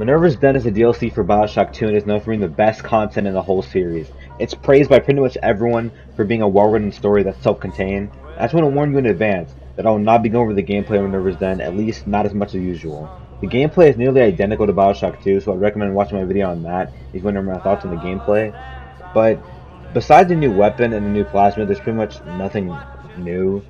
Minerva's Den is a DLC for BioShock 2 and is known for being the best content in the whole series. It's praised by pretty much everyone for being a well-written story that's self-contained. I just want to warn you in advance that I will not be going over the gameplay of Minerva's Den, at least not as much as usual. The gameplay is nearly identical to BioShock 2, so I'd recommend watching my video on that if you want to know my thoughts on the gameplay. But besides a new weapon and a new plasma, there's pretty much nothing new.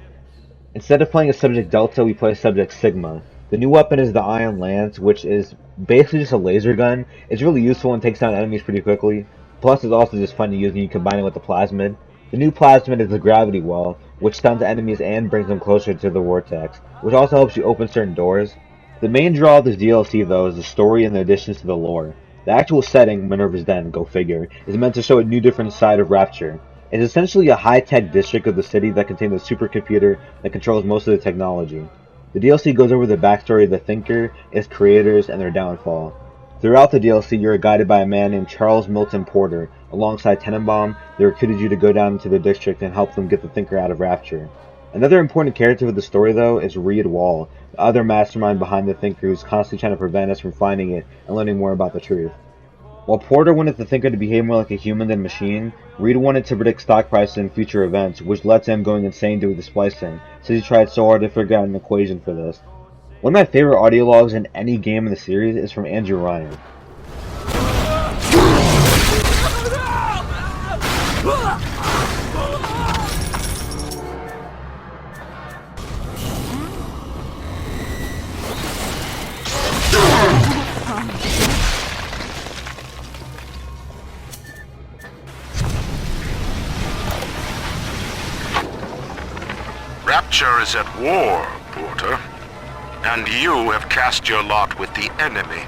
Instead of playing as Subject Delta, we play as Subject Sigma. The new weapon is the Ion Lance, which is basically just a laser gun. It's really useful and takes down enemies pretty quickly. Plus, it's also just fun to use when you combine it with the Plasmid. The new Plasmid is the Gravity Well, which stuns enemies and brings them closer to the Vortex, which also helps you open certain doors. The main draw of this DLC, though, is the story and the additions to the lore. The actual setting, Minerva's Den, go figure, is meant to show a new different side of Rapture. It's essentially a high-tech district of the city that contains a supercomputer that controls most of the technology. The DLC goes over the backstory of the Thinker, its creators, and their downfall. Throughout the DLC, you are guided by a man named Charles Milton Porter. Alongside Tenenbaum, they recruited you to go down into the district and help them get the Thinker out of Rapture. Another important character for the story, though, is Reed Wall, the other mastermind behind the Thinker who's constantly trying to prevent us from finding it and learning more about the truth. While Porter wanted the Thinker to behave more like a human than a machine, Reed wanted to predict stock prices and future events, which led to him going insane doing the splicing, since he tried so hard to figure out an equation for this. One of my favorite audio logs in any game in the series is from Andrew Ryan. Rapture is at war, Porter, and you have cast your lot with the enemy.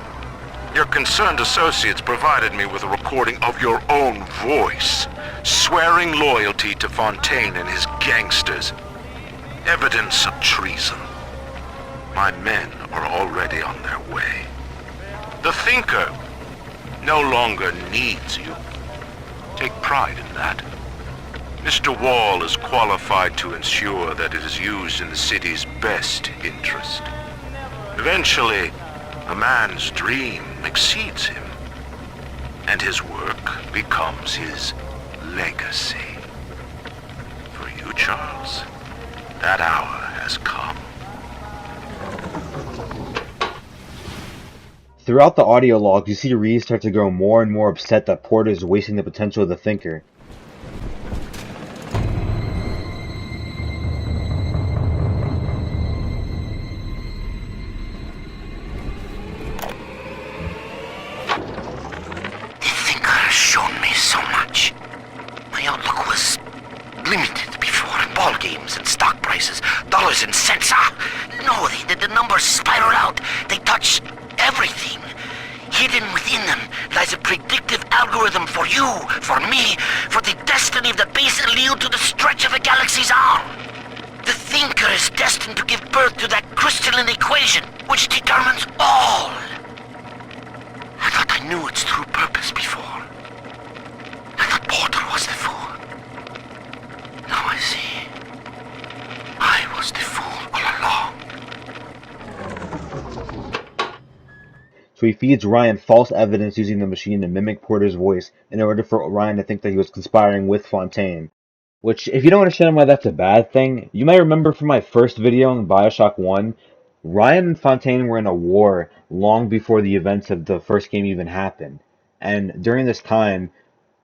Your concerned associates provided me with a recording of your own voice, swearing loyalty to Fontaine and his gangsters. Evidence of treason. My men are already on their way. The Thinker no longer needs you. Take pride in that. Mr. Wall is qualified to ensure that it is used in the city's best interest. Eventually, a man's dream exceeds him, and his work becomes his legacy. For you, Charles, that hour has come. Throughout the audio logs, you see Reed start to grow more and more upset that Porter is wasting the potential of the Thinker. Limited before. Ball games and stock prices, dollars and cents. No, the numbers spiral out. They touch everything. Hidden within them lies a predictive algorithm for you, for me, for the destiny of the base allele to the stretch of a galaxy's arm. The Thinker is destined to give birth to that crystalline equation, which determines all. I thought I knew its true purpose before. I thought Porter was the fool. Now I see. I was the fool all along. So he feeds Ryan false evidence using the machine to mimic Porter's voice in order for Ryan to think that he was conspiring with Fontaine. Which, if you don't understand why that's a bad thing, you might remember from my first video in BioShock 1, Ryan and Fontaine were in a war long before the events of the first game even happened. And during this time,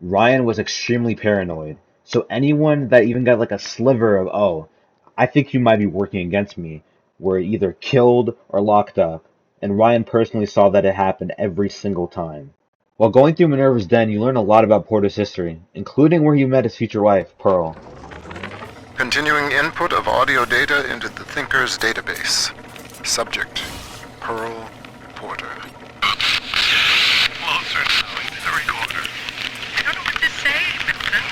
Ryan was extremely paranoid. So anyone that even got like a sliver of, oh, I think you might be working against me, were either killed or locked up. And Ryan personally saw that it happened every single time. While going through Minerva's Den, you learn a lot about Porter's history, including where he met his future wife, Pearl. Continuing input of audio data into the Thinker's database. Subject, Pearl Porter. Closer now into the recorder. I don't know what to say, Milton.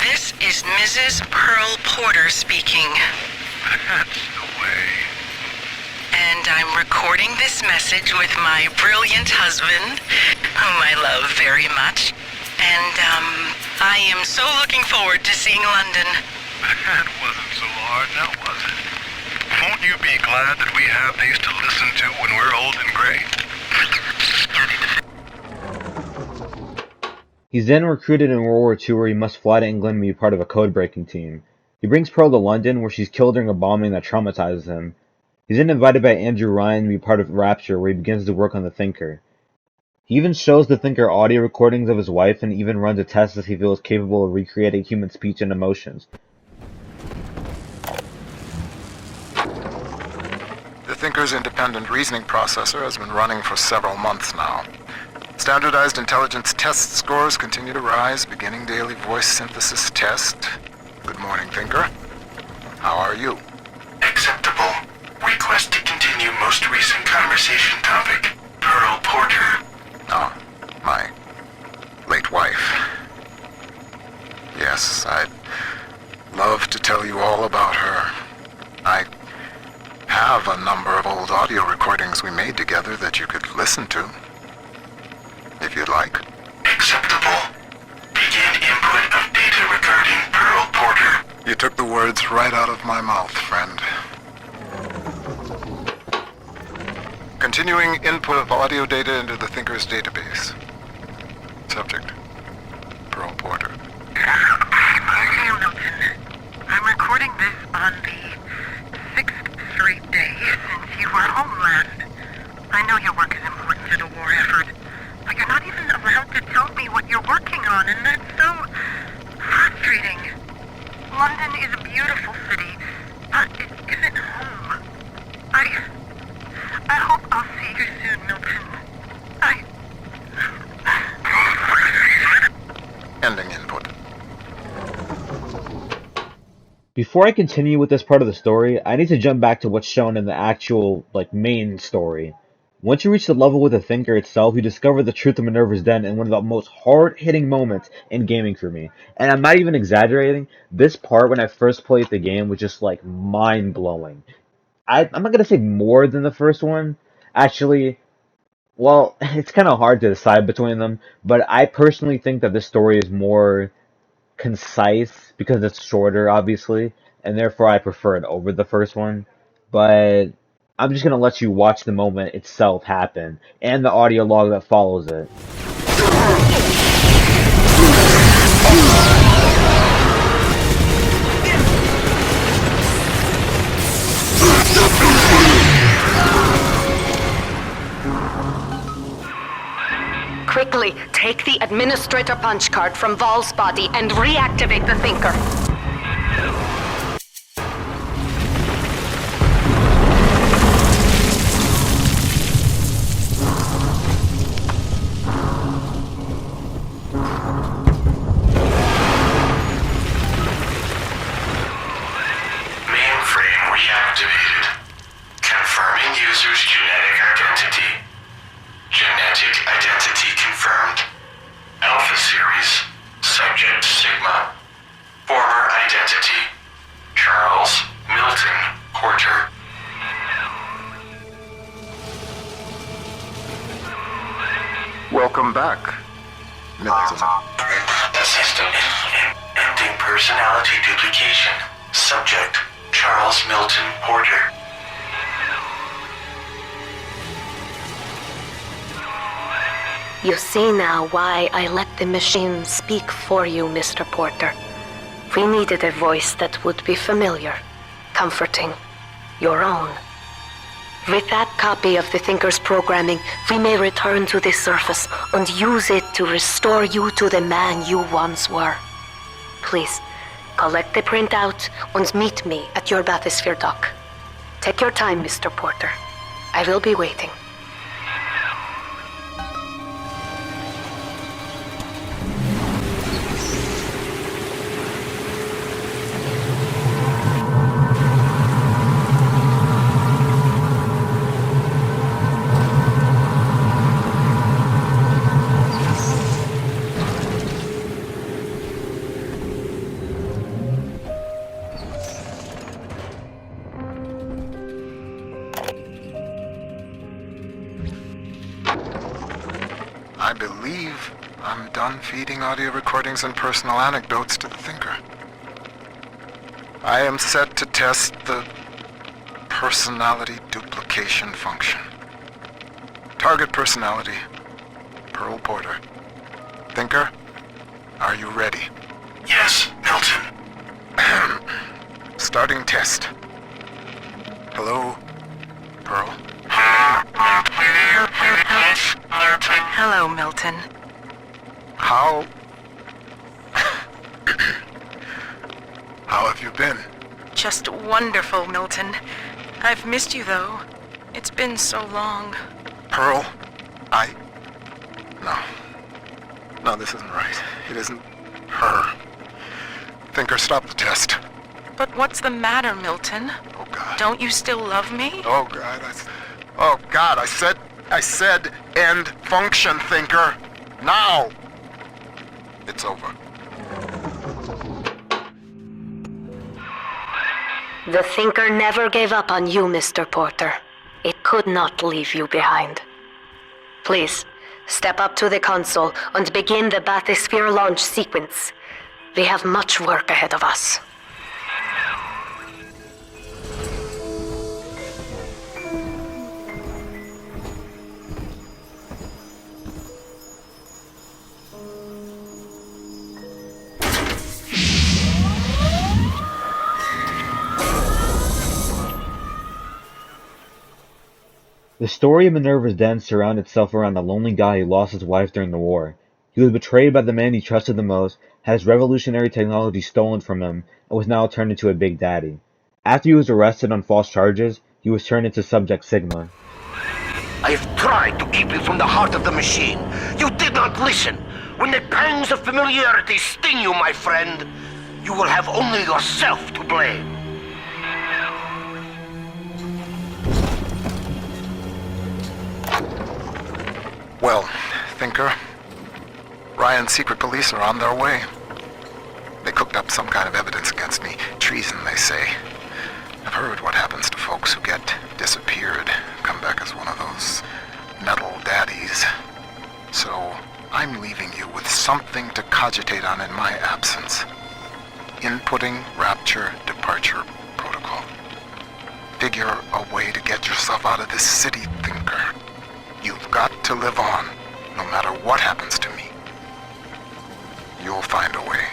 This is Mrs. Pearl Porter speaking. That's the way. And I'm recording this message with my brilliant husband, whom I love very much. And, I am so looking forward to seeing London. That wasn't so hard, now was it? Won't you be glad that we have these to listen to when we're old and gray? He's then recruited in World War II where he must fly to England and be part of a code-breaking team. He brings Pearl to London where she's killed during a bombing that traumatizes him. He's then invited by Andrew Ryan to be part of Rapture where he begins to work on the Thinker. He even shows the Thinker audio recordings of his wife and even runs a test as he feels capable of recreating human speech and emotions. The Thinker's independent reasoning processor has been running for several months now. Standardized intelligence test scores continue to rise, beginning daily voice synthesis test. Good morning, Thinker. How are you? Acceptable. Request to continue most recent conversation topic. Pearl Porter. Oh, my late wife. Yes, I'd love to tell you all about her. I have a number of old audio recordings we made together that you could listen to, if you'd like. Acceptable. Begin input of data regarding Pearl Porter. You took the words right out of my mouth, friend. Continuing input of audio data into the Thinker's database. Subject: Pearl Porter. Okay, Milton. I'm recording this on the 6th straight day since you were homeland. I know your work is important to the war effort, but you're not even allowed to tell me what you're working on, and that's so frustrating. London is a beautiful city, but it isn't home. I hope I'll see you soon, Milton. Ending input. Before I continue with this part of the story, I need to jump back to what's shown in the actual, main story. Once you reach the level with the Thinker itself, you discover the truth of Minerva's den in one of the most hard-hitting moments in gaming for me. And I'm not even exaggerating, this part when I first played the game was just, mind-blowing. I'm not going to say more than the first one. Actually, well, it's kind of hard to decide between them, but I personally think that this story is more concise because it's shorter, obviously, and therefore I prefer it over the first one. But I'm just going to let you watch the moment itself happen and the audio log that follows it. Quickly, take the administrator punch card from Vol's body and reactivate the Thinker. Mainframe reactivated. Confirming user's genetic identity. Genetic identity confirmed. Alpha series. Subject Sigma. Former identity. Charles Milton Porter. Welcome back, Milton. System ending personality duplication. Subject Charles Milton Porter. You see now why I let the machine speak for you, Mr. Porter. We needed a voice that would be familiar, comforting, your own. With that copy of the Thinker's programming, we may return to the surface and use it to restore you to the man you once were. Please, collect the printout and meet me at your bathysphere dock. Take your time, Mr. Porter. I will be waiting. I believe I'm done feeding audio recordings and personal anecdotes to the Thinker. I am set to test the personality duplication function. Target personality, Pearl Porter. Thinker, are you ready? Yes, Milton. Starting test. Hello, Pearl. Hello, Milton. How... How have you been? Just wonderful, Milton. I've missed you, though. It's been so long. Pearl, No, this isn't right. It isn't her. Thinker, stop the test. But what's the matter, Milton? Oh, God. Don't you still love me? Oh, God, I said end function, Thinker. Now! It's over. The Thinker never gave up on you, Mr. Porter. It could not leave you behind. Please, step up to the console and begin the bathysphere launch sequence. We have much work ahead of us. The story of Minerva's den surrounded itself around a lonely guy who lost his wife during the war. He was betrayed by the man he trusted the most, had his revolutionary technology stolen from him, and was now turned into a Big Daddy. After he was arrested on false charges, he was turned into Subject Sigma. I have tried to keep you from the heart of the machine. You did not listen. When the pangs of familiarity sting you, my friend, you will have only yourself to blame. Well, Thinker, Ryan's secret police are on their way. They cooked up some kind of evidence against me. Treason, they say. I've heard what happens to folks who get disappeared, come back as one of those metal daddies. So, I'm leaving you with something to cogitate on in my absence. Inputting Rapture Departure Protocol. Figure a way to get yourself out of this city, Thinker. You've got to live on, no matter what happens to me. You'll find a way.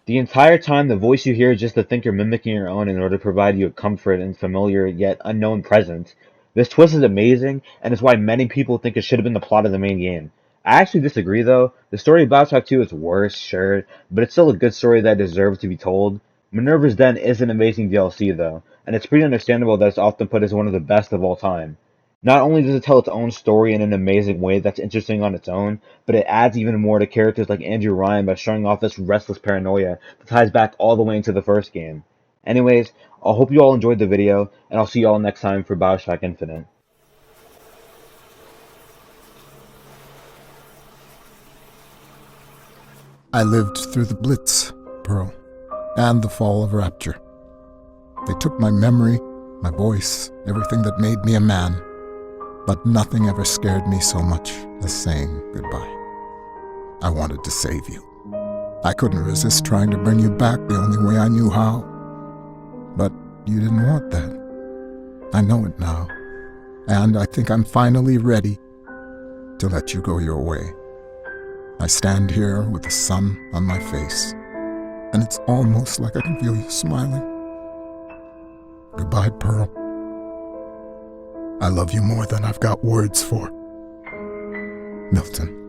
The entire time, the voice you hear is just the Thinker mimicking your own in order to provide you a comfort and familiar yet unknown presence. This twist is amazing, and is why many people think it should have been the plot of the main game. I actually disagree, though. The story of BioShock 2 is worse, sure, but it's still a good story that deserves to be told. Minerva's Den is an amazing DLC, though, and it's pretty understandable that it's often put as one of the best of all time. Not only does it tell its own story in an amazing way that's interesting on its own, but it adds even more to characters like Andrew Ryan by showing off this restless paranoia that ties back all the way into the first game. Anyways, I hope you all enjoyed the video, and I'll see you all next time for BioShock Infinite. I lived through the Blitz, Pearl, and the fall of Rapture. They took my memory, my voice, everything that made me a man, but nothing ever scared me so much as saying goodbye. I wanted to save you. I couldn't resist trying to bring you back the only way I knew how. But you didn't want that. I know it now, and I think I'm finally ready to let you go your way. I stand here with the sun on my face, and it's almost like I can feel you smiling. Goodbye, Pearl. I love you more than I've got words for. Milton.